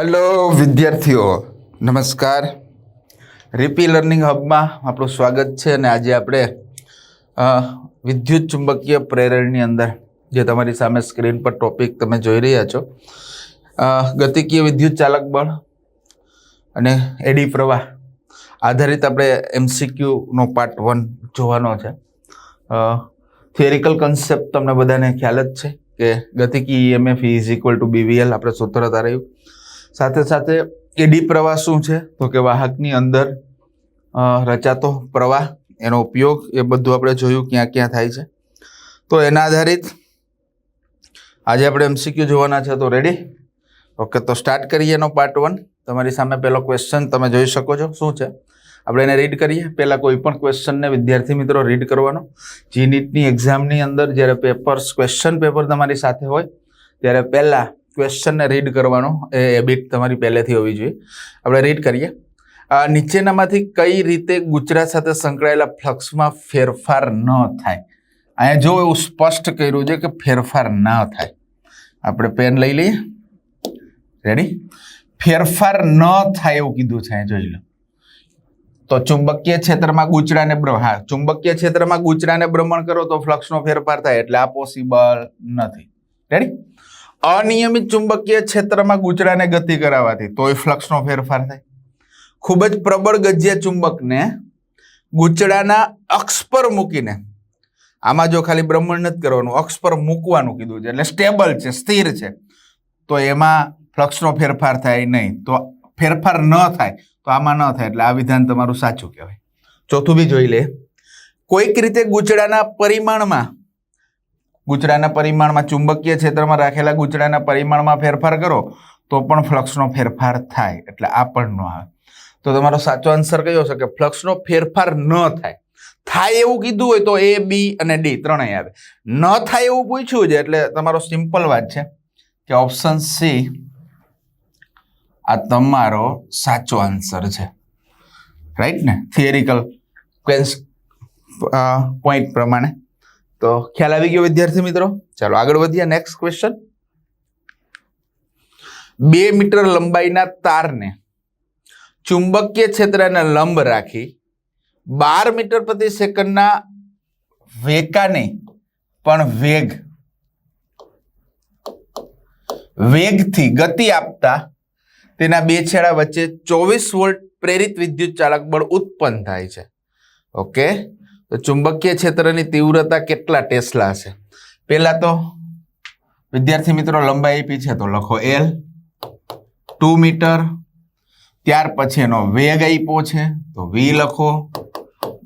Hello विद्यार्थीओ नमस्कार। રીપી learning હબમાં આપણું સ્વાગત છે અને આજે આપણે વિદ્યુત ચુંબકીય પ્રેરણની અંદર જે તમારી સામે સ્ક્રીન પર ટોપિક તમે જોઈ રહ્યા છો ગતિકીય વિદ્યુત ચાલક બળ અને એડી પ્રવાહ આધારિત આપણે MCQ નો પાર્ટ 1 જોવાનો છે। થિયરિકલ કન્સેપ્ટ તમને બધાને ખ્યાલ જ છે કે ગતિકીય EMF = BVL આપણે સૂત્ર ધાર્યું। સાથે સાથે એડી પ્રવાહ શું છે તો કે વાહકની અંદર રચાતો પ્રવાહ એનો ઉપયોગ એ બધું આપણે જોયું ક્યાં ક્યાં થાય છે। તો એના આધારિત આજે આપણે MCQ જોવાના છે। તો રેડી? ઓકે, તો સ્ટાર્ટ કરીએ એનો પાર્ટ 1। તમારી સામે પહેલો ક્વેશ્ચન તમે જોઈ શકો છો શું છે, આપણે એને રીડ કરીએ। પહેલા કોઈ પણ ક્વેશ્ચનને વિદ્યાર્થી મિત્રો રીડ કરવાનો। જી નીટની એક્ઝામની અંદર જ્યારે ક્વેશ્ચન પેપર તમારી સાથે હોય ત્યારે પહેલા ક્વેશ્ચનને રીડ કરવાનો એ હેબિટ તમારી પહેલેથી હોવી જોઈએ। આપણે રીડ કરીએ। નીચેનામાંથી કઈ રીતે ગુજરાત સાથે સંકળાયેલા ફ્લક્સમાં ફેરફાર ન થાય? અહીંયા જો એવું સ્પષ્ટ કર્યું છે કે ફેરફાર ના થાય। આપણે પેન લઈ લઈએ। રેડી? ફેરફાર ન થાય એવું કીધું છે, જોઈ લો। તો ચુંબકીય ક્ષેત્રમાં ગૂંચળાને ચુંબકીય ક્ષેત્રમાં ગૂંચળાને ભ્રમણ કરો તો ફ્લક્સનો ફેરફાર થાય, એટલે આ પોસિબલ નથી। રેડી? અનિયમિત ચુંબકીય ક્ષેત્રમાં ગૂંચળાને ગતિ કરાવવાથી તોય ફ્લક્સનો ફેરફાર થાય। ખૂબ જ પ્રબળ ગજ્યા ચુંબકને ગૂંચળાના અક્ષ પર મૂકીને, આમાં જો ખાલી ભ્રમણ નથી કરવાનું, અક્ષ પર મૂકવાનું કીધું છે, એટલે સ્ટેબલ છે, સ્થિર છે, તો એમાં ફ્લક્સનો ફેરફાર થાય નહીં। તો ફેરફાર ન થાય તો આમાં ન થાય, એટલે આ વિધાન તમારું સાચું કહેવાય। ચોથું બી જોઈ લે। કોઈક રીતે ગૂંચળાના પરિમાણમાં ચુંબકીય ક્ષેત્રમાં રાખેલા ગૂંચળાના પરિમાણમાં ફેરફાર કરો તો પણ ફ્લક્સનો ફેરફાર થાય, એટલે આ પણ ન આવે। તો તમારો સાચો આન્સર કયો છે કે ફ્લક્સનો ફેરફાર ન થાય। થાય એવું કીધું હોય તો A, B અને D ત્રણેય આવે। ન થાય એવું પૂછ્યું છે એટલે તમારો સિમ્પલ વાત છે કે ઓપ્શન સી આ તમારો સાચો આન્સર છે। રાઈટ ને? થિયરિકલ પોઈન્ટ પ્રમાણે તો ખ્યાલ આવી ગયો વિદ્યાર્થી મિત્રો? ચાલો આગળ વધીએ। Next question. 2 મીટર લંબાઈના તારને ચુંબકીય ક્ષેત્રને લંબ રાખી 12 મીટર પ્રતિ સેકન્ડના વેગાને પણ વેગથી ગતિ આપતા તેના બે છેડા વચ્ચે 24 વોલ્ટ પ્રેરિત વિદ્યુત ચાલક બળ ઉત્પન્ન થાય છે। ઓકે, તો ચુંબકીય ક્ષેત્રની તીવ્રતા કેટલા ટેસ્લા છે? પહેલા તો વિદ્યાર્થી મિત્રો લંબાઈ આપી છે તો લખો L 2 મીટર, ત્યાર પછી એનો વેગ આપ્યો છે તો V લખો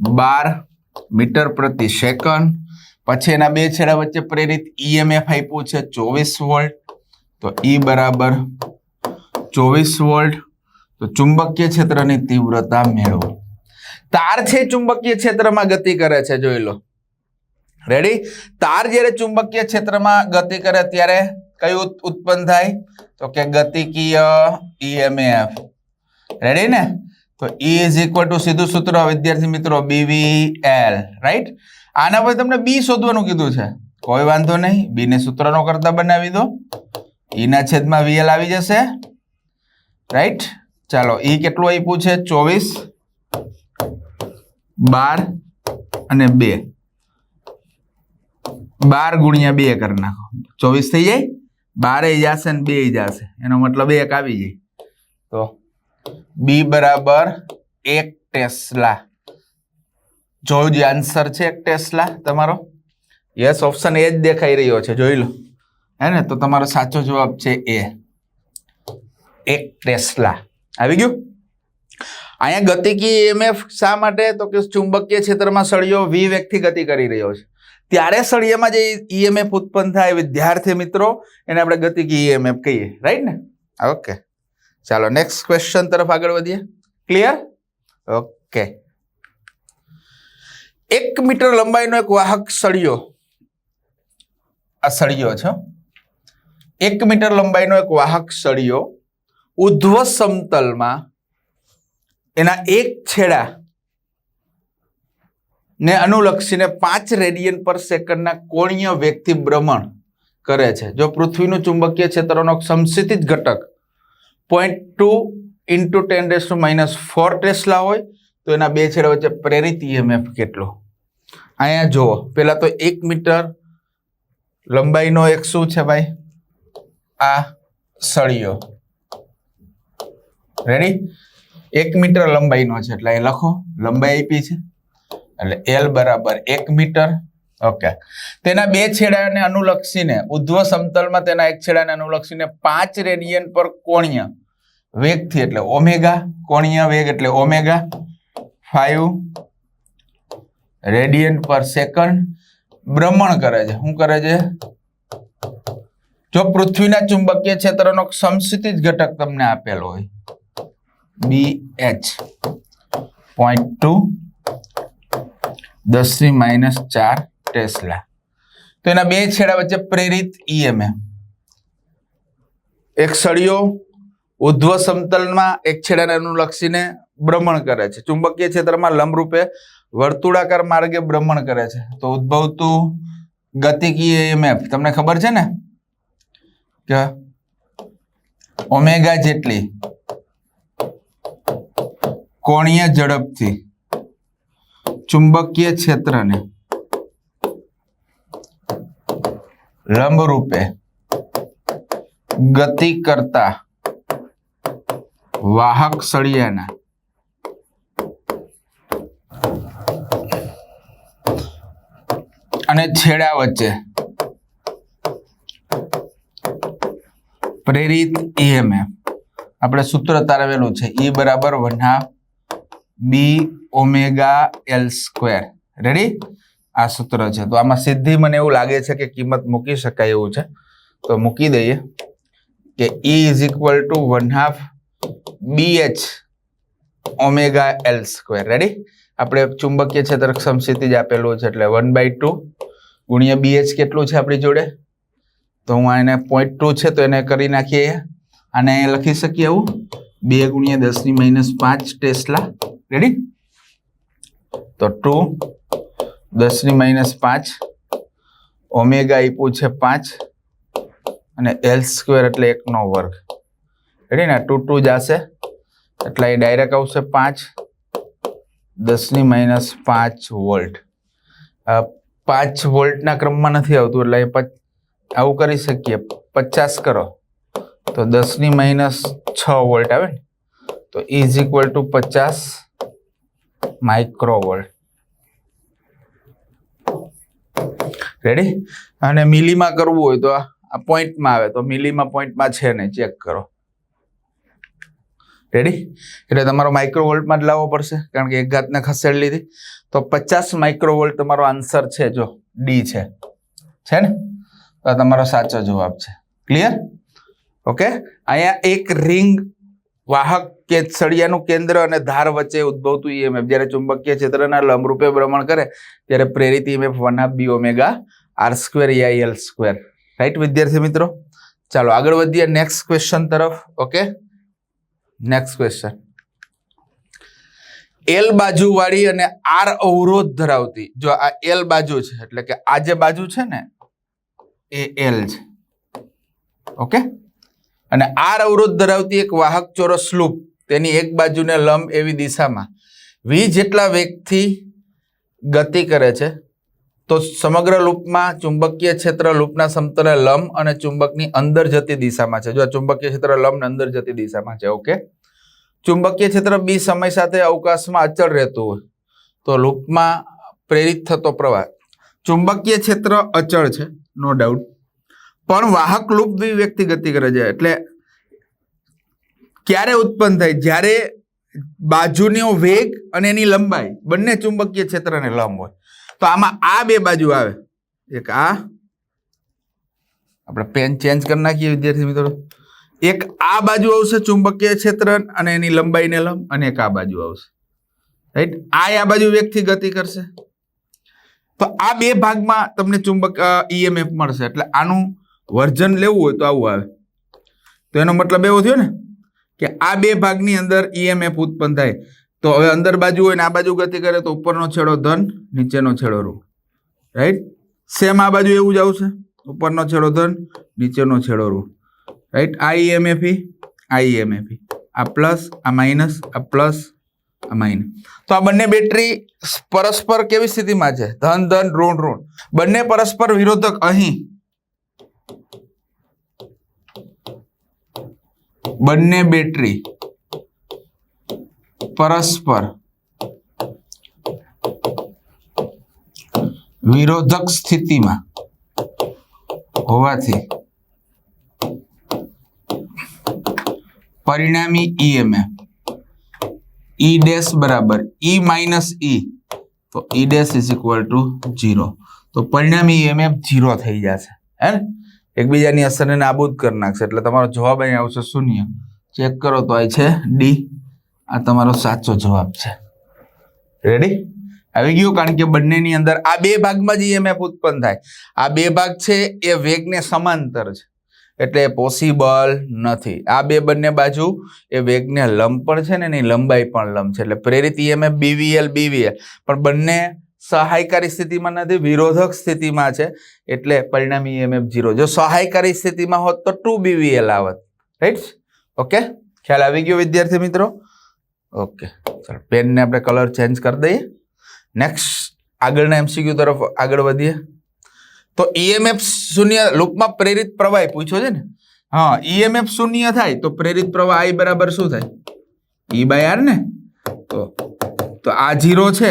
12 મીટર પ્રતિ સેકન્ડ, પછી એના બે છેડા વચ્ચે પ્રેરિત EMF આપ્યું છે 24 વોલ્ટ, તો E બરાબર 24 વોલ્ટ। તો ચુંબકીય ક્ષેત્રની તીવ્રતા મેળવો। તાર છે ચુંબકીય ક્ષેત્રમાં ગતિ કરે છે, જોઈ લો। રેડી? તાર જ્યારે ચુંબકીય ક્ષેત્રમાં ગતિ કરે ત્યારે કયું ઉત્પન્ન થાય તો કે ગતિકીય EMF। રેડી ને? તો E = સીધું સૂત્ર વિદ્યાર્થી મિત્રો BVL। રાઈટ? આના પર તમને B શોધવાનું કીધું છે, કોઈ વાંધો નહીં, B ને સૂત્રનો કરતા બનાવી દો, E ના છેદમાં VL આવી જશે। રાઈટ? ચાલો, E કેટલું આપ્યું છે? 24, 12 અને 2, 12 ગુણ્યા 2 કરી નાખો, 24 થઈ જાય, 12 જશે ને 2 જશે, એનો મતલબ 1 આવી જાય, તો B બરાબર 1 ટેસ્લા। જો જે આન્સર છે 1 ટેસ્લા તમારો, યસ, ઓપ્શન એ જ દેખાઈ રહ્યો છે, જોઈ લો, હે ને? તો તમારો સાચો જવાબ છે A, 1 ટેસ્લા। આવી ગયું? અહીંયા ગતિકીય EMF શા માટે તો કે ચુંબકીય ક્ષેત્રમાં સળિયો V વેગથી ગતિ કરી રહ્યો છે, ત્યારે સળિયામાં જે EMF ઉત્પન્ન થાય વિદ્યાર્થી મિત્રો એને આપણે ગતિકીય EMF કહીએ। રાઈટ ને? ઓકે, ચાલો નેક્સ્ટ ક્વેશ્ચન તરફ આગળ વધીએ। ક્લિયર? ઓકે। 1 મીટર લંબાઈનો એક વાહક સળિયો, આ સળિયો છે, 1 મીટર લંબાઈનો એક વાહક સળિયો ઉધ્વ સમતલમાં એના એક છેડા ને અનુલક્ષીને 5 રેડિયન પર સેકન્ડના કોણીય વેગથી ભ્રમણ કરે છે। જો પૃથ્વીનું ચુંબકીય ક્ષેત્રનો સમસ્થિતિજ ઘટક 0.2 ઇન્ટુ 10⁻⁻4 ટેસ્લા હોય તો એના બે છેડા વચ્ચે પ્રેરિત ઈએમએફ કેટલો? અહીંયા જુઓ, પેલા તો 1 મીટર લંબાઈનો એક શું છે ભાઈ? આ સળિયો. રેડી? 1 મીટર લંબાઈનો છે એટલે એ લખો, લંબાઈ આપી છે એટલે L બરાબર 1 મીટર. ઓકે, તેના બે છેડાને અનુલક્ષીને ઉધ્વ સમતલમાં તેના એક છેડાને અનુલક્ષીને 5 રેડિયન પર કોણીય વેગથી એટલે ઓમેગા, કોણીય વેગ એટલે ઓમેગા 5 રેડિયન પર સેકન્ડ ભ્રમણ કરે છે. શું કરે છે? જો પૃથ્વીના ચુંબકીય ક્ષેત્રનો સમસ્થિતિજ ઘટક તમને આપેલો હોય BH 0.2 10⁻⁴ ટેસ્લા, તો એના બે છેડા વચ્ચે પ્રેરિત ઈએમએફ. એક સળિયો ઉધ્વ સમતલમાં એક છેડાને અનુલક્ષીને ભ્રમણ કરે છે, ચુંબકીય ક્ષેત્રમાં લંબરૂપે વર્તુળાકાર માર્ગે ભ્રમણ કરે છે, તો ઉદ્ભવતું ગતિકીય ઈએમએફ તમને ખબર છે ને કે ઓમેગા જેટલી કોણીય ઝડપથી ચુંબકીય ક્ષેત્રને લંબરૂપે ગતિ કરતા વાહક સળિયાના અને છેડા વચ્ચે પ્રેરિત ઈએમએફ આપણે સૂત્ર તારવેલું છે E બરાબર 1/2 B ઓમેગા L². રેડી? આ સૂત્ર છે. તો આમાં સીધી મને એવું લાગે છે કે કિંમત મૂકી શકાય એવું છે, તો મૂકી દઈએ કે E = 1/2 BH omega L². Ready? આપણે ચુંબકીય ક્ષેત્ર સમસ્થિતિજ આપેલું છે એટલે 1/2 ગુણ્યા BH કેટલું છે આપણી જોડે? તો હું આને 0.2 છે તો એને કરી નાખીએ, આને લખી શકીએ એવું 2 × 10⁻⁵ ટેસ્લા. રેડી? તો 2 10⁻⁵ ઓમેગા આપ્યું છે 5 અને L² એટલે 1/2. રેડી ને? 2 2 જશે એટલે એ ડાયરેક્ટ આવશે 5 10⁻⁵ વોલ્ટ. 5 વોલ્ટના ક્રમમાં નથી આવતું એટલે આવું કરી શકીએ, 50 કરો તો 10⁻⁶ વોલ્ટ આવે ને, તો E = 50 માઇક્રોવોલ્ટ. રેડી? અને મિલીમાં કરવું હોય તો આ પોઈન્ટમાં આવે, તો મિલીમાં પોઈન્ટમાં છે ને, ચેક કરો. રેડી? એટલે તમારો માઇક્રોવોલ્ટમાં જ લાવવો પડશે કારણ કે એક ઘાતને ખસેડી લીધી, તો 50 માઇક્રોવોલ્ટ તમારો આન્સર છે. જો D છે ને, તો તમારો સાચો જવાબ છે. ક્લિયર? ઓકે, અહીંયા એક રિંગ વાહક કે સળિયાનું કેન્દ્ર અને ધાર વચ્ચે ઉદ્ભવતું ઈએમએફ જ્યારે ચુંબકીય ક્ષેત્રના લંબરૂપે ભ્રમણ કરે ત્યારે પ્રેરિત EMF 1/2 B omega R² EIL². Right વિદ્યાર્થી મિત્રો? ચાલો આગળ વધીએ નેક્સ્ટ ક્વેશ્ચન તરફ. Okay, next question. L બાજુ વાળી અને R અવરોધ ધરાવતી, જો આ L બાજુ છે એટલે કે આ જે બાજુ છે ને એ L છે. ઓકે, અને R અવરોધ ધરાવતી એક વાહક ચોરસ લૂપ તેની એક બાજુને લંબ એવી દિશામાં v જેટલા વેગથી ગતિ કરે છે તો સમગ્ર લૂપમાં ચુંબકીય ક્ષેત્ર લૂપના સમતલે લંબ અને ચુંબકની અંદર જતી દિશામાં છે. જો ચુંબકીય ક્ષેત્ર લંબ ને અંદર જતી દિશામાં છે. ઓકે, ચુંબકીય ક્ષેત્ર b સમય સાથે અવકાશમાં અચળ રહેતું હોય તો લૂપમાં પ્રેરિત થતો પ્રવાહ, ચુંબકીય ક્ષેત્ર અચળ છે નો ડાઉટ, પણ વાહક લૂપ દ્વિવ્યક્તિ ગતિ કરે છે. એટલે ક્યારે ઉત્પન્ન થાય? જ્યારે બાજુનો વેગ અને એની લંબાઈ બંને ચુંબકીય ક્ષેત્રને લંબ હોય. તો આમાં આ બે બાજુ આવે, એક આ, આપણે પેન ચેન્જ કરી નાખીએ વિદ્યાર્થી મિત્રો, એક આ બાજુ આવશે ચુંબકીય ક્ષેત્ર અને એની લંબાઈને લંબ, અને એક આ બાજુ આવશે. રાઈટ? આ બાજુ વેગથી ગતિ કરશે તો આ બે ભાગમાં તમને ચુંબક ઈએમએફ મળશે. એટલે આનું વર્ઝન લેવું હોય તો આવું આવે. તો એનો મતલબ એવો થયો ને કે આ બે ભાગની અંદર ઈએમએફ ઉત્પન્ન થાય. તો હવે અંદર બાજુ હોય ને આ બાજુ ગતિ કરે તો ઉપરનો છેડો ધન, નીચેનો છેડો ઋણ. રાઈટ? સેમ આ બાજુ એવું જ આવશે, ઉપરનો છેડો ધન, નીચેનો છેડો ઋણ. રાઈટ? આ ઈએમએફ આ EMF, આ પ્લસ, આ માઇનસ, આ પ્લસ, આ માઇનસ. તો આ બંને બેટરી પરસ્પર કેવી સ્થિતિમાં છે? ધન ધન ઋણ ઋણ. બંને પરસ્પર વિરોધક. અહીં બંને બેટરી પરસ્પર વિરોધક સ્થિતિમાં હોવાથી પરિણામી EMF E ડેશ બરાબર E માઇનસ E, તો E dash is equal two 0. તો પરિણામી EMF 0 થઈ જશે, હે ને? એકબીજાની અસરને નાબૂદ કરી નાખશે. એટલે તમારો જવાબ અહીં આવશે 0. ચેક કરો તો આ છે ડી. આ તમારો સાચો જવાબ છે. રેડી? આવી ગયું? કારણ કે બંનેની અંદર આ બે ભાગમાં જ EMF ઉત્પન્ન થાય. આ બે ભાગ છે એ વેગને સમાંતર છે, એટલે પોસિબલ નથી. આ બે બંને બાજુ એ વેગને લંબ પણ છે ને એની લંબાઈ પણ લંબ છે. એટલે પ્રેરિત EMF BVL પણ બંને સહાયકારી સ્થિતિમાં નથી, વિરોધક સ્થિતિમાં છે. એટલે પરિણામી EMF 0. જો સહાયકારી સ્થિતિમાં હોત તો 2 BVL આવત. રાઈટ? ઓકે, ખ્યાલ આવી ગયો વિદ્યાર્થી મિત્રો? ઓકે, ચાલો પેનને આપણે કલર ચેન્જ કરી દઈએ. નેક્સ્ટ આગળના MCQ તરફ આગળ વધીએ. તો EMF શૂન્ય, લૂપમાં પ્રેરિત પ્રવાહ પૂછ્યો છે ને? હા, EMF શૂન્ય થાય તો પ્રેરિત પ્રવાહ I બરાબર શું થાય? E/R ને? તો આ 0 છે,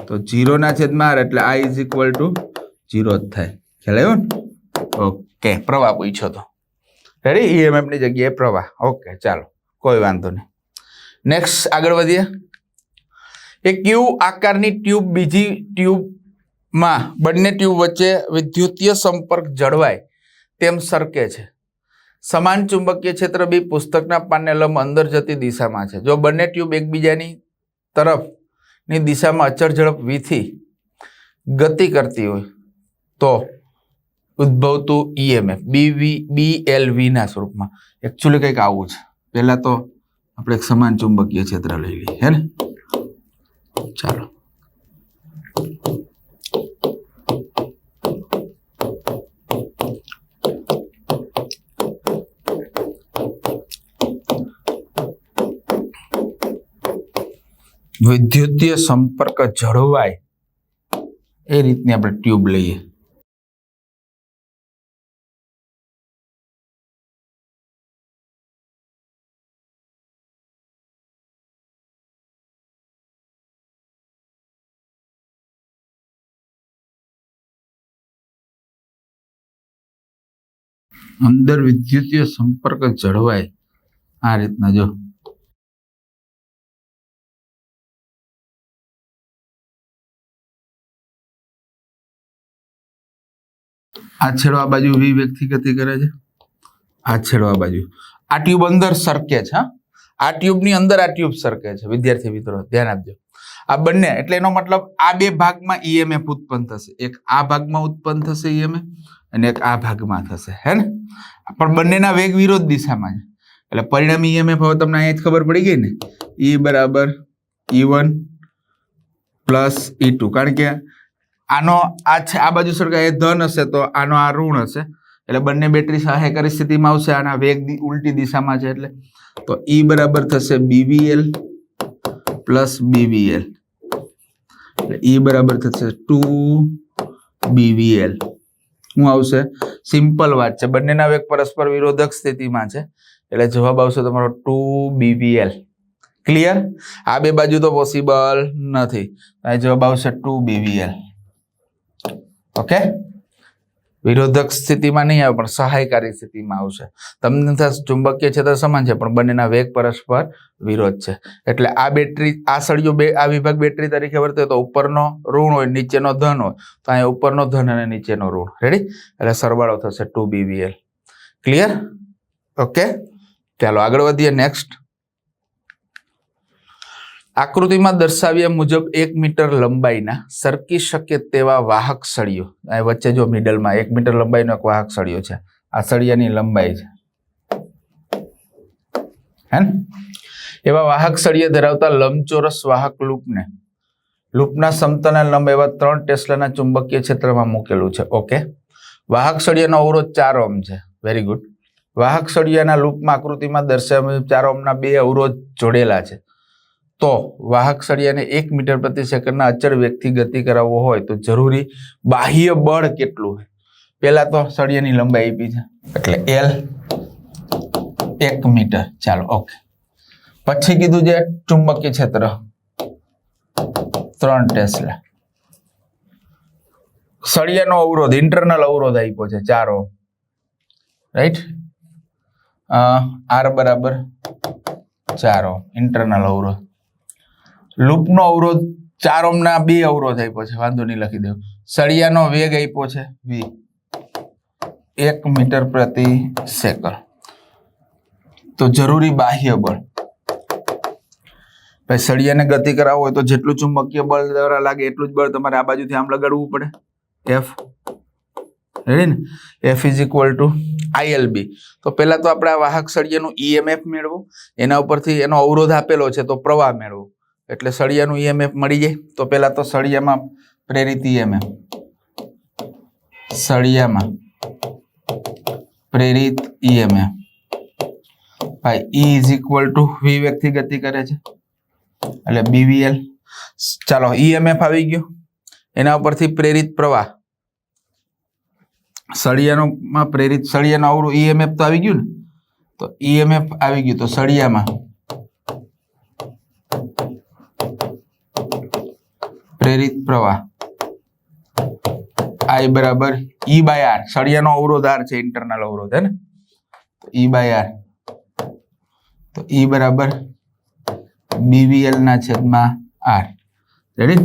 તો 0 ના છેદમાં R, એટલે I ઇઝ ઇક્વલ ટુ 0 જ થાય. ખ્યાલ આવ્યો ને? ઓકે, પ્રવાહ પૂછ્યો તો. રેડી? EMF ની જગ્યાએ પ્રવાહ. ઓકે, ચાલો કોઈ વાંધો નહીં. નેક્સ્ટ આગળ વધીએ. એક ક્યુ આકારની ટ્યુબ બીજી ટ્યુબમાં બંને ટ્યુબ વચ્ચે વિદ્યુતીય સંપર્ક જળવાય તેમ સરકે છે. સમાન ચુંબકીય ક્ષેત્ર B પુસ્તકના પાનને લંબ અંદર જતી દિશામાં છે. જો બંને ટ્યુબ એકબીજાની તરફની દિશામાં અચળ ઝડપ v થી ગતિ કરતી હોય તો ઉદ્ભવતું EMF BLV ના સ્વરૂપમાં. એકચ્યુઅલી કંઈક આવું છે. પહેલા તો આપણે એક સમાન ચુંબકીય ક્ષેત્ર લઈ લઈએ, હે ને? ચાલો, વિદ્યુતીય સંપર્ક જળવાય એ રીતની આપણે ટ્યુબ લઈએ. અંદર વિદ્યુતીય સંપર્ક જળવાય આ રીતના. જો આ છેડો આ બાજુ V વેગથી ગતિ કરે છે, આ છેડો આ બાજુ. આ ટ્યુબ અંદર સરકે છે. આ ટ્યુબની અંદર આ ટ્યુબ સરકે છે. વિદ્યાર્થી મિત્રો ધ્યાન આપજો. આ બંને, એટલે એનો મતલબ આ બે ભાગમાં EMF ઉત્પન્ન થશે. એક આ ભાગમાં ઉત્પન્ન થશે EMF અને એક આ ભાગમાં થશે, હે ને? પણ બંનેના વેગ વિરોધ દિશામાં છે. એટલે પરિણામી EMF હવે તમને અહીંયા જ ખબર પડી ગઈ ને? E બરાબર E1 પ્લસ E2. કારણ કે આનો આ છે, આ બાજુ સરખા એ ધન હશે તો આનો આ ઋણ હશે. એટલે બંને બેટરી સહાયકારી સ્થિતિમાં આવશે. આના વેગ ઉલટી દિશામાં છે, એટલે તો E બરાબર થશે BVL પ્લસ BVL. એટલે E બરાબર થશે 2 BVL. શું આવશે? સિમ્પલ વાત છે. બંનેના વેગ પરસ્પર વિરોધક સ્થિતિમાં છે, એટલે જવાબ આવશે તમારો 2 BVL. ક્લિયર? આ બે બાજુ તો પોસિબલ નથી, આ જવાબ આવશે 2 BVL. ઓકે, વિરોધક સ્થિતિમાં નહીં આવે પણ સહાયકારી સ્થિતિમાં આવશે. તમને ચુંબકીય ક્ષેત્ર સમાન છે પણ બંનેના વેગ પરસ્પર વિરોધ છે. એટલે આ બેટરી, આ સળિયો આ વિભાગ બેટરી તરીકે વર્તે તો ઉપરનો ઋણ હોય, નીચેનો ધન હોય, તો અહીંયા ઉપરનો ધન અને નીચેનો ઋણ. રેડી? એટલે સરવાળો થશે 2 BVL. ક્લિયર? ઓકે, ચાલો આગળ વધીએ. નેક્સ્ટ આકૃતિમાં દર્શાવ્યા મુજબ 1 મીટર લંબાઈના સરકી શકે તેવા વાહક સળિયો, આ વચ્ચે જો મિડલમાં 1 મીટર લંબાઈનો એક વાહક સળિયો છે. આ સળિયાની લંબાઈ છે, હે ને? એવા વાહક સળિયા ધરાવતા લંબચોરસ વાહક લૂપના સમતલના લંબ એવા 3 ટેસ્લાના ચુંબકીય ક્ષેત્રમાં મૂકેલું છે. ઓકે, વાહક સળિયાનો અવરોધ 4 ઓહ્મ છે. Very good. વાહક સળિયાના લૂપમાં આકૃતિમાં દર્શાવ્યા મુજબ 4 ઓહ્મના 2 અવરોધ જોડેલા છે, તો વાહક સળિયાને 1 મીટર પ્રતિ સેકન્ડના અચળ વેગથી ગતિ કરાવવો હોય તો જરૂરી બાહ્ય બળ કેટલું હોય? પહેલા તો સળિયાની લંબાઈ આપી છે એટલે L 1 મીટર. ચાલો ઓકે. પછી કીધું છે ચુંબકીય ક્ષેત્ર 3 ટેસ્લા. સળિયાનો અવરોધ ઇન્ટરનલ અવરોધ આપ્યો છે 4 ઓહ્મ, રાઈટ. R બરાબર 4 ઓહ્મ ઇન્ટરનલ અવરોધ. લૂપનો અવરોધ 4 ઓહ્મના 2 અવરોધ આપ્યો છે, વાંધો નહીં લખી દઉં. સળિયાનો વેગ આપ્યો છે v 1 મીટર પ્રતિ સેકન્ડ. તો જરૂરી બાહ્ય બળ, ભાઈ સળિયાને ગતિ કરાવવો હોય તો જેટલું ચુંબકીય બળ દ્વારા લાગે એટલું જ બળ તમારે આ બાજુથી આમ લગાડવું પડે. F રેડી ને? F is equal two ILB. તો પહેલા તો આપણે આ વાહક સળિયાનું EMF મેળવો, એના ઉપરથી એનો અવરોધ આપેલો છે તો પ્રવાહ મેળવો, એટલે સળિયાનું EMF મળી જાય. તો પહેલા તો સળિયામાં પ્રેરિત EMF, સળિયામાં પ્રેરિત EMF ભાઈ E is equal two v વેગથી ગતિ કરે છે એટલે BVL. ચાલો EMF આવી ગયો, એના ઉપરથી પ્રેરિત પ્રવાહ, સળિયામાં પ્રેરિત સળિયાનો અવરોધ EMF તો આવી ગયું ને, તો EMF આવી ગયું તો સળિયામાં પ્રેરિત પ્રવાહ I બરાબર E બાય R. સળિયાનો અવરોધ R છે, ઇન્ટરનલ અવરોધ હે ને, તો E બાય R. તો E બરાબર BVL ના છેદમાં R. Ready?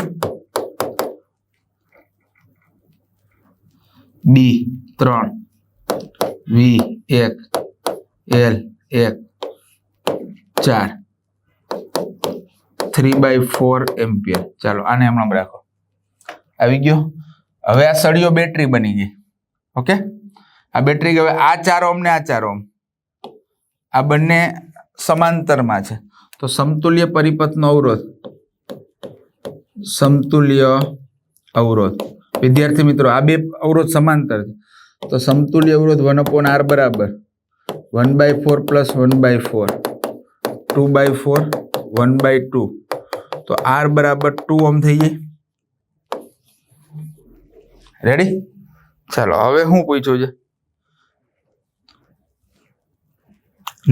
B 3 V 1 L 1 4 3/4 ampere. ચાલો આને હમણાં રાખો. આવી ગયો. હવે આ સળિયો બેટરી બની ગઈ. ઓકે, આ બેટરી હવે આ 4 ઓહ્મ ને આ 4 ઓહ્મ આ બંને સમાંતરમાં છે, તો સમતુલ્ય પરિપથનો અવરોધ, સમતુલ્ય અવરોધ વિદ્યાર્થી મિત્રો આ બે અવરોધ સમાંતર છે, તો સમતુલ્ય અવરોધ 1/R બરાબર 1/4 પ્લસ 1/4 2/4 1/2. તો R બરાબર 2 ઓહ્મ થઈ જાય. રેડી? ચાલો હવે હું પૂછ્યું છે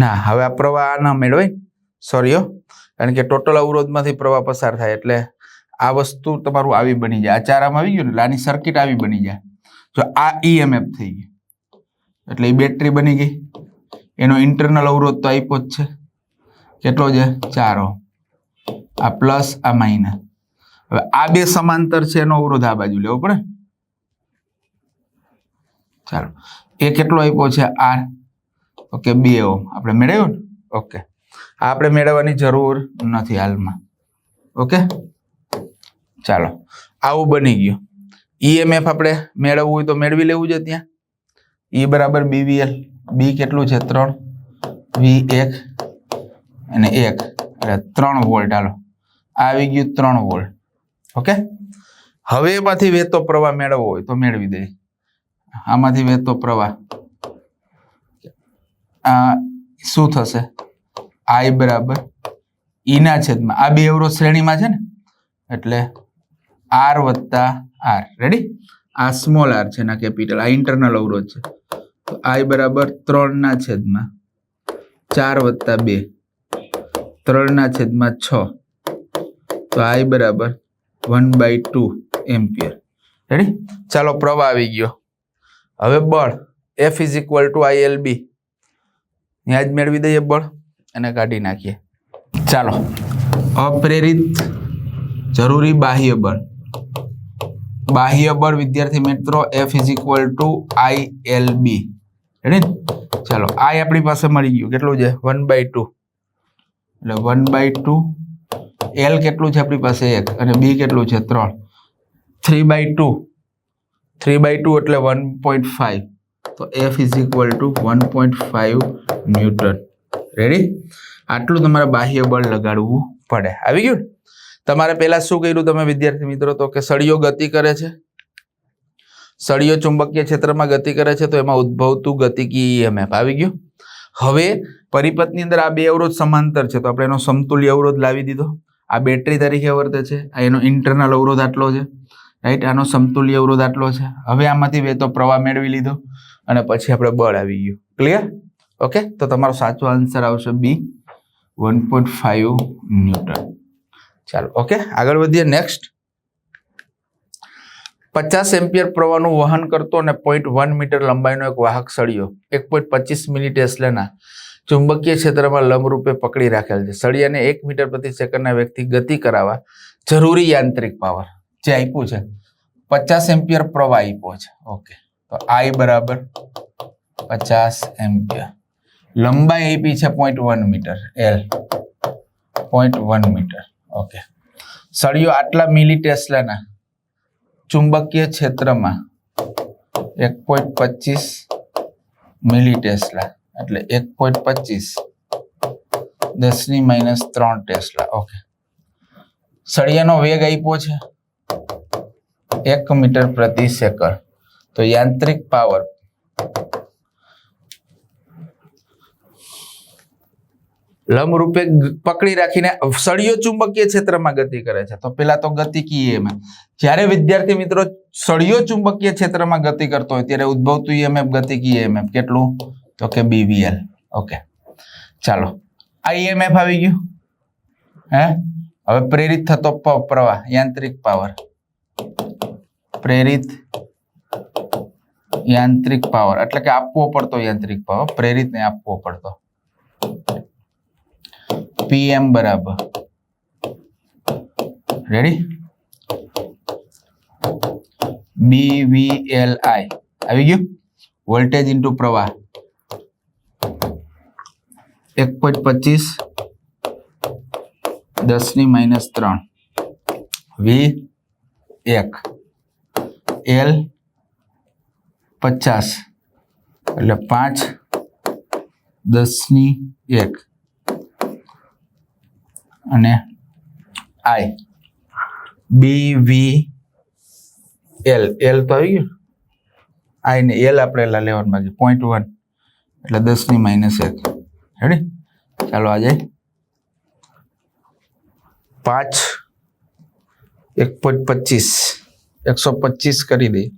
ના, હવે આ પ્રવાહ ના મેળવાય, સોરી કારણ કે ટોટલ અવરોધમાંથી પ્રવાહ પસાર થાય એટલે આ વસ્તુ તમારું આવી બની જાય. આ 4 આમ આવી ગયું ને એટલે આની સર્કિટ આવી બની જાય. જો આ EMF થઈ ગયું એટલે એ બેટરી બની ગઈ. એનો ઇન્ટરનલ અવરોધ તો આપ્યો જ છે, કેટલો છે 4 ઓહ્મ. આ પ્લસ આ માઇનસ. હવે આ બે સમાંતર છે, એનો અવરોધ આ બાજુ લેવો પડે. ચાલો એ કેટલો આપ્યો છે R, ઓકે 2 ઓહ્મ આપણે મેળવ્યો ને. ઓકે, આ આપણે મેળવવાની જરૂર નથી હાલમાં. ઓકે, ચાલો આવું બની ગયું. EMF આપણે મેળવવું હોય તો મેળવી લેવું છે ત્યાં. E બરાબર BVL. B કેટલું છે 3 V 1 અને 1 એટલે 3 વોલ્ટ. હાલો આ આવી ગયું 3 વોલ્ટ. ઓકે, હવે એમાંથી વહેતો પ્રવાહ મેળવવો હોય તો મેળવી દઈએ. આમાંથી વહેતો પ્રવાહ શું થશે? I બરાબર E ના છેદમાં આ બે અવરોધ શ્રેણીમાં છે ને એટલે R વત્તા R. રેડી? આ સ્મોલ r છે ના કેપિટલ, આ ઇન્ટરનલ અવરોધ છે, તો I બરાબર 3 ના છેદમાં 4 વત્તા 2 3 ના છેદમાં 6, તો I બરાબર 1/2 એમ્પિયર. રેડી? ચાલો પ્રવાહ આવી ગયો. હવે બળ F is equal two ILB. ત્યાં જ મેળવી દઈએ બળ અને કાઢી નાખીએ. ચાલો અપ્રેરિત જરૂરી બાહ્ય બળ. બાહ્ય બળ વિદ્યાર્થી મિત્રો F is equal two ILB. Ready ને? ચાલો I આપણી પાસે મળી ગયું, કેટલું છે 1/2 એટલે 1/2. L કેટલું છે આપણી પાસે 1 અને B કેટલું છે 3, 3/2 એટલે 1.5. તો F is equal two 1.5 newton. Ready? આટલું તમારે બાહ્ય બળ લગાડવું પડે. આવી ગયું ને? તમારે પહેલા શું કર્યું તમે વિદ્યાર્થી મિત્રો? તો કે સળિયો ગતિ કરે છે સળિયો ચુંબકીય ક્ષેત્રમાં ગતિ કરે છે તો એમાં ઉદ્ભવતું ગતિકી EMF આવી ગયું. હવે પરિપથની અંદર આ બે અવરોધ સમાંતર છે તો આપણે એનો સમતુલ્ય અવરોધ લાવી દીધો. આ બેટરી તરીકે વર્તે છે, આ એનો ઇન્ટરનલ અવરોધ આટલો છે, રાઈટ. આનો સમતુલ્ય અવરોધ આટલો છે. હવે આમાંથી વહેતો પ્રવાહ મેળવી લીધો અને પછી આપણે બળ આવી ગયું. ક્લિયર? ઓકે, તો તમારો સાચો આન્સર આવશે બી, 1.5 ન્યૂટન. ચાલો, ઓકે, આગળ વધીએ. નેક્સ્ટ, 50 એમ્પિયર પ્રવાહનું વહન કરતો અને 0.1 મીટર લંબાઈનો એક વાહક સળિયો 1.25 મિલી ટેસ્લાના ચુંબકીય ક્ષેત્રમાં લંબરૂપે પકડી રાખેલ છે. સળિયાને 1 મીટર પ્રતિ સેકન્ડના વેગથી ગતિ કરાવવા જરૂરી યાંત્રિક પાવર જે આપ્યું છે 50 એમ્પિયર પ્રવાહ આપ્યો છે. ઓકે, તો I બરાબર 50 એમ્પિયર, લંબાઈ આપી છે 0.1 મીટર, L 0.1 મીટર. ઓકે, સળિયો આટલા મિલી ટેસ્લાના ચુંબકીય ક્ષેત્રમાં 1.25 મિલી ટેસ્લા એટલે 1.25 10⁻³ ટેસ્લા. ઓકે, સળિયાનો વેગ આપ્યો છે 1 મીટર પ્રતિ સેકન્ડ. તો યાંત્રિક પાવર લંબરૂપે પકડી રાખીને સળિયો ચુંબકીય ક્ષેત્રમાં ગતિ કરે છે. તો પેલા તો ગતિકી EMF. જ્યારે વિદ્યાર્થી મિત્રો સળિયો ચુંબકીય ક્ષેત્રમાં ગતિ કરતો હોય ત્યારે ઉદ્ભવતું EMF ગતિકી EMF કેટલું? તો કે BVL. ઓકે, ચાલો, આ EMF આવી ગયું. હવે પ્રેરિત થતો પ્રવાહ, યાંત્રિક પાવર, પ્રેરિત યાંત્રિક પાવર એટલે કે આપવો પડતો યાંત્રિક પાવર, પ્રેરિત ને આપવો પડતો, PM બરાબર, રેડી, BVLI આવી ગયું. વોલ્ટેજ ઇન્ટુ પ્રવાહ 1.25 10⁻³ V1 L 50 એટલે 5 10⁻⁰ અને I BVL, L તો આવી ગયું, I ને L આપણે લેવાનું બાકી 0.1 એટલે 10⁻⁰. રેડી? ચાલો આ જાય 5 1.25 125 કરી દઈએ.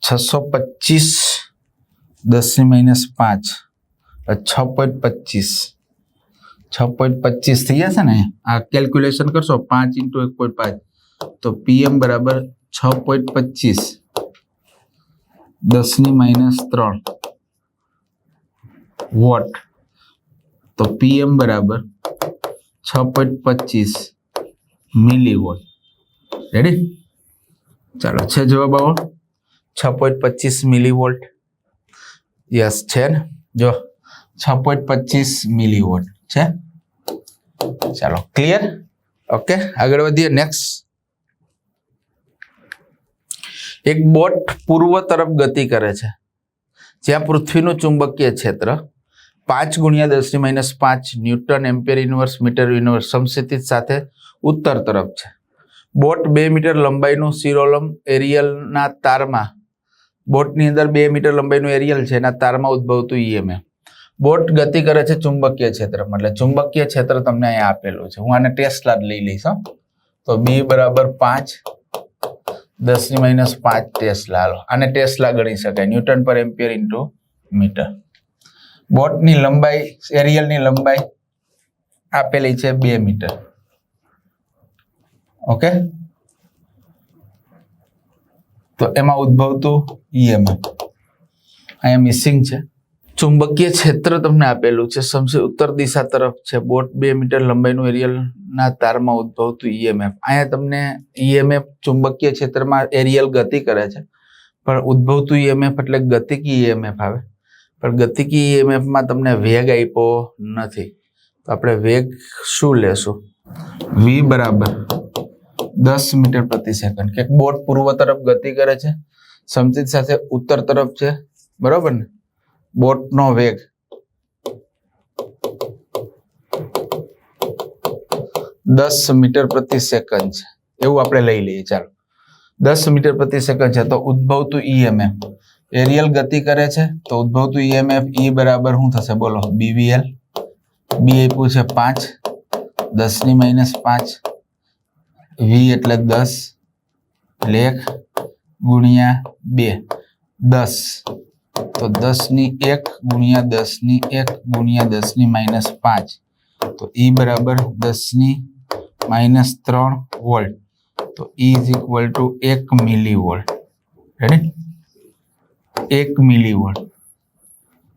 $625 10⁻⁵ 6.25 થઈ જશે ને. આ કેલ્ક્યુલેશન કરશો 5 × 1.5 તો PM બરાબર 6.25 10⁻³ વોટ. તો PM બરાબર 6.25 મિલીવોટ. રેડી? ચાલો, છે જવાબ આવો 6.25 મિલીવોલ્ટ. યસ છે ને, જો 6.25 મિલીવોટ છે. ચાલો, ક્લિયર? ઓકે, આગળ વધીએ. નેક્સ્ટ, એક બોટ પૂર્વ તરફ ગતિ કરે છે જ્યાં પૃથ્વીનું ચુંબકીય ક્ષેત્ર 5 × 10⁻⁵ newton ampere inverse metre inverse સમસ્થિતિ સાથે ઉત્તર તરફ છે. બોટ 2 મીટર લંબાઈનું શિરોલંબ એરિયલના તારમાં, બોટની અંદર 2 મીટર લંબાઈનું એરિયલ છે, એના તારમાં ઉદ્ભવતું EMF. બોટ ગતિ કરે છે ચુંબકીય ક્ષેત્રમાં, એટલે ચુંબકીય ક્ષેત્ર તમને અહીંયા આપેલું છે. હું આને ટેસ્લા લઈ લઈશ. તો B બરાબર 5 10⁻⁵ ટેસ્લા. હાલો, આને ટેસ્લા ગણી શકાય, ન્યૂટન પર એમ્પિયર ઇન્ટુ મીટર. બોટની લંબાઈ, એરિયલની લંબાઈ આપેલી છે 2 મીટર. ઓકે, તો એમાં ઉદ્ભવતું EMF અહીંયા મિસિંગ છે. ચુંબકીય ક્ષેત્ર તમને આપેલું છે, સમજી ઉત્તર દિશા તરફ છે. બોટ 2 મીટર લંબાઈનું એરિયલના તારમાં ઉદ્ભવતું EMF. અહીંયા તમને EMF ચુંબકીય ક્ષેત્રમાં એરિયલ ગતિ કરે છે, પણ ઉદ્ભવતું EMF એટલે ગતિકી EMF આવે. પણ ગતિકી EMFમાં તમને વેગ આપ્યો નથી, તો આપણે વેગ શું લેશું? V બરાબર 10 મીટર પ્રતિ સેકન્ડ. કે બોટ પૂર્વ તરફ ગતિ કરે છે, સમચિત સાથે ઉત્તર તરફ છે, બરોબર ને? બોટનો વેગ 10 મીટર પ્રતિ સેકન્ડ છે, એવું આપણે લઈ લઈએ. ચાલો, 10 મીટર પ્રતિ સેકન્ડ છે તો ઉદ્ભવતું ઈએમએફ, એરિયલ ગતિ કરે છે તો ઉદ્ભવતું ઈએમએફ ઈ બરાબર શું થશે બોલો? બીવીએલ. બી આપ્યું છે 5, 10 ની -5, વી એટલે 10 એટલે 1 ગુણ્યા 2, 10 તો 10 ની 1 ગુણ્યા 10 ની 1 ગુણ્યા 10 ની -5 તો ઈ બરાબર 10 ની -3 વોલ્ટ. તો E is equal two 1 millivolt. Ready? 1 millivolt.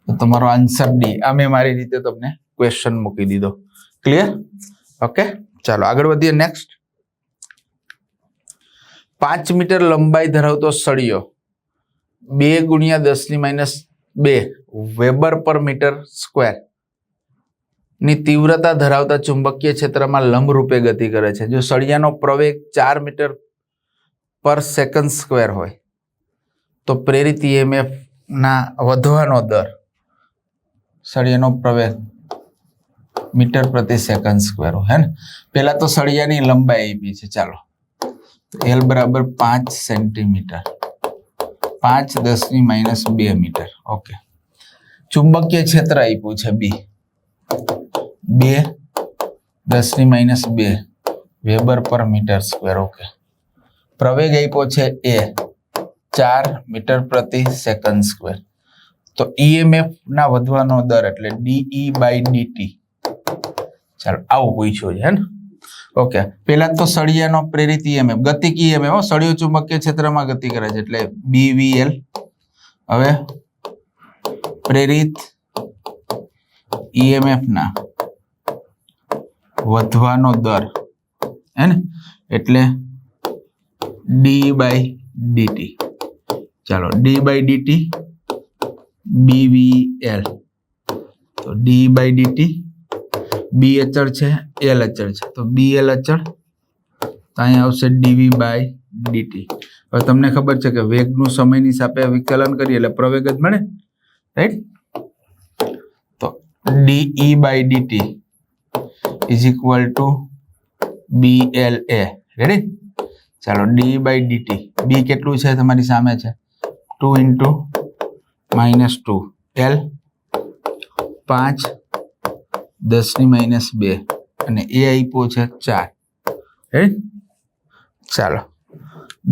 તો તમારો આન્સર ડી. આ મેં મારી રીતે તમને ક્વેશ્ચન મૂકી દીધો. ક્લિયર? ઓકે, ચાલો આગળ વધીએ. નેક્સ્ટ, 5 મીટર લંબાઈ ધરાવતો સળિયો 2 ગુણ્યા 10 ની -2 વેબર પર મીટર સ્ક્વેર ની તીવ્રતા ધરાવતા ચુંબકીય ક્ષેત્રમાં લંબ રૂપે ગતિ કરે છે. જો સળિયાનો પ્રવેગ 4 મીટર પર સેકન્ડ સ્ક્વેર હોય તો પ્રેરિત ઈએમએફ ના વધવાનો દર, સળિયાનો પ્રવેગ મીટર પ્રતિ સેકન્ડ સ્ક્વેર હોય ને. પેલા તો સળિયાની લંબાઈ આપી છે. ચાલો, એલ બરાબર 5 સેન્ટીમીટર, 5 10 ની -2 મીટર. ઓકે, ચુંબકીય ક્ષેત્ર આપ્યું છે બી, 2 10 ની -2 વેબર પર મીટર સ્ક્વેર. ઓકે, પ્રવેગ આપ્યો છે એ 4 મીટર પ્રતિ સેકન્ડ સ્ક્વેર. તો ઈએમએફ ના વધવાનો દર એટલે ડીઈ/ડીટી. ચાલો, આવું પૂછ્યું છે ને. ઓકે, પેલા તો સળિયાનો પ્રેરિત ઈએમએફ, ગતિક ઈએમએફ, સળિયો ચુંબકીય ક્ષેત્રમાં ગતિ કરે છે એટલે બીવીએલ. હવે પ્રેરિત ઈએમએફ ના વધવાનો દર હે ને એટલે ડી/ડીટી. ચાલો, ડી/ડીટી બીવીએલ. તો ડી/ડીટી, બી અચળ છે, એલ અચળ છે, તો બીએલ અચળ, તો અહીંયા આવશે ડીવી/ડીટી. હવે તમને ખબર છે કે વેગનું સમયની સાપેક્ષે વિકલન કરીએ એટલે પ્રવેગ જ મળે, રાઈટ? તો d E d t is equal to BLA. Ready? ચાલો, ડી/ડીટી, બી કેટલું છે તમારી સામે છે 2 × -2, એલ 5 10 ની -2 અને એ આપ્યો છે 4. રાઈટ? ચાલો,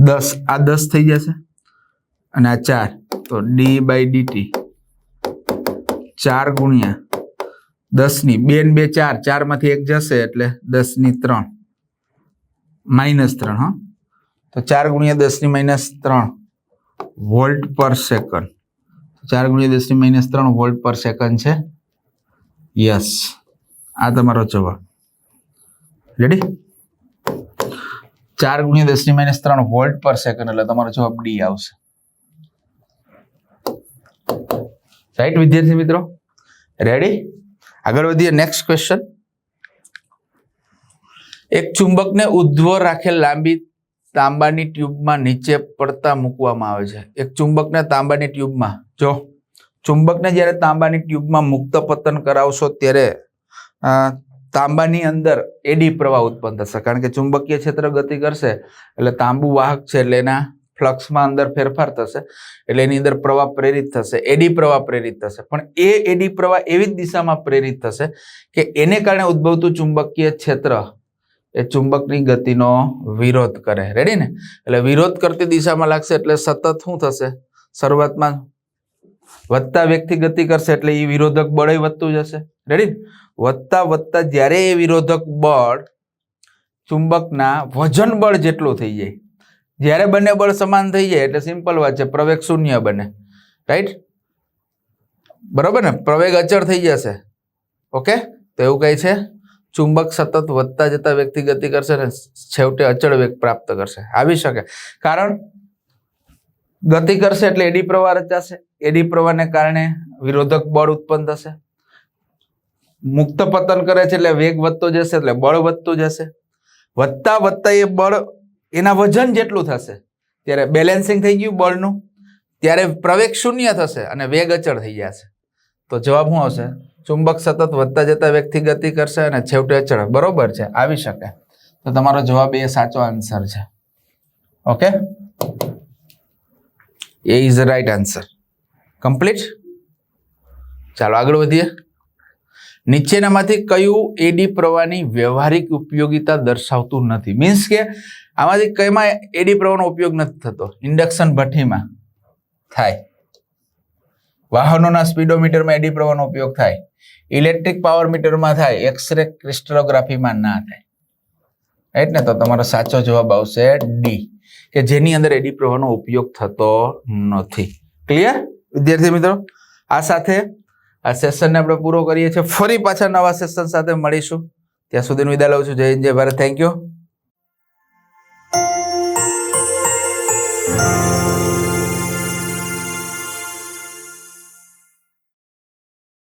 10 આ 10 થઈ જશે અને આ 4, તો ડી/ડીટી 4 ગુણ્યા 10 ની 2 ને 2 4, 4 માંથી 1 જશે એટલે 10 ની 3 -3. હા, તો 4 ગુણ્યા 10 ની -3 વોલ્ટ પર સેકન્ડ. 4 ગુણ્યા 10 ની -3 વોલ્ટ પર સેકન્ડ છે. યસ, આ તમારો જવાબ. રેડી? 4 ગુણ્યા 10 ની -3 વોલ્ટ પર સેકન્ડ એટલે તમારો જવાબ ડી આવશે. રાઈટ વિદ્યાર્થી મિત્રો? રેડી? આગળ વધીએ. નેક્સ્ટ ક્વેશ્ચન, એક ચુંબકને ઉદ્ધવ રાખેલ લાંબી તાંબાની ટ્યુબમાં નીચે પડતા મૂકવામાં આવે છે. એક ચુંબકને તાંબાની ટ્યુબમાં, જો ચુંબકને જ્યારે તાંબાની ટ્યુબમાં મુક્ત પતન કરાવશો ત્યારે તાંબાની અંદર એડી પ્રવાહ ઉત્પન્ન થશે. કારણ કે ચુંબકીય ક્ષેત્ર ગતિ કરશે એટલે તાંબુ વાહક છે એટલે એના ફ્લક્સમાં અંદર ફેરફાર થશે એટલે એની અંદર પ્રવાહ પ્રેરિત થશે, એડી પ્રવાહ પ્રેરિત થશે. પણ એ એડી પ્રવાહ એવી જ દિશામાં પ્રેરિત થશે કે એને કારણે ઉદ્ભવતું ચુંબકીય ક્ષેત્ર એ ચુંબકની ગતિનો વિરોધ કરે. રેડી ને? એટલે વિરોધ કરતી દિશામાં લાગશે એટલે સતત શું થશે? શરૂઆતમાં વધતા વેગથી ગતિ કરશે એટલે એ વિરોધક બળ વધતું જશે. રેડી? વધતા જ્યારે એ વિરોધક બળ ચુંબકના વજન બળ જેટલું થઈ જાય, જ્યારે બંને બળ સમાન થઈ જાય એટલે સિમ્પલ વાત છે, પ્રવેગ શૂન્ય બને. રાઈટ? બરોબર ને? પ્રવેગ અચળ થઈ જશે. ઓકે, તો એવું કહે છે ચુંબક સતત વધતા જતા વેગથી ગતિ કરશે ને છેવટે અચળ વેગ પ્રાપ્ત કરશે. આવી શકે, કારણ ગતિ કરશે એટલે એડી પ્રવાહ રચાશે, એડી પ્રવાહને કારણે વિરોધક બળ ઉત્પન્ન થશે. મુક્ત પતન કરે છે એટલે વેગ વધતો જશે એટલે બળ વધતું જશે. વધતા એ બળ એના વજન જેટલું થશે ત્યારે બેલેન્સિંગ થઈ ગયું બળનું, ત્યારે પ્રવેગ શૂન્ય થશે અને વેગ અચળ થઈ જશે. તો જવાબ શું આવશે? ચુંબક સતત વધતા જતા વેગથી ગતિ કરશે અને છેવટે અચળ. બરોબર છે, આવી શકે. તો તમારો જવાબ એ સાચો આન્સર છે. Okay, A is right answer. Complete. ચાલો આગળ વધીએ. નીચેનામાંથી કયું એડી પ્રવાહની વ્યવહારિક ઉપયોગિતા દર્શાવતું નથી? મીન્સ કે આમાંથી કઈમાં એડી પ્રવાહનો ઉપયોગ નથી થતો? ઇન્ડક્શન ભઠ્ઠીમાં થાય, વાહનોના સ્પીડોમીટરમાં એડી પ્રવાહનો ઉપયોગ થાય, ઇલેક્ટ્રિક પાવર મીટરમાં થાય, એક્સરે ક્રિસ્ટલોગ્રાફીમાં ના થાય. રાઈટ ને? તો તમારો સાચો જવાબ આવશે ડી, કે જેની અંદર એડી પ્રવાહનો ઉપયોગ થતો નથી. ક્લિયર વિદ્યાર્થી મિત્રો? આ સાથે આ સેશનને આપણે પૂરો કરીએ છીએ. ફરી પાછા નવા સેશન સાથે મળીશું. ત્યાં સુધીનું વિદાય લઉં છું. જય હિન્દ, જય ભારત. Thank you.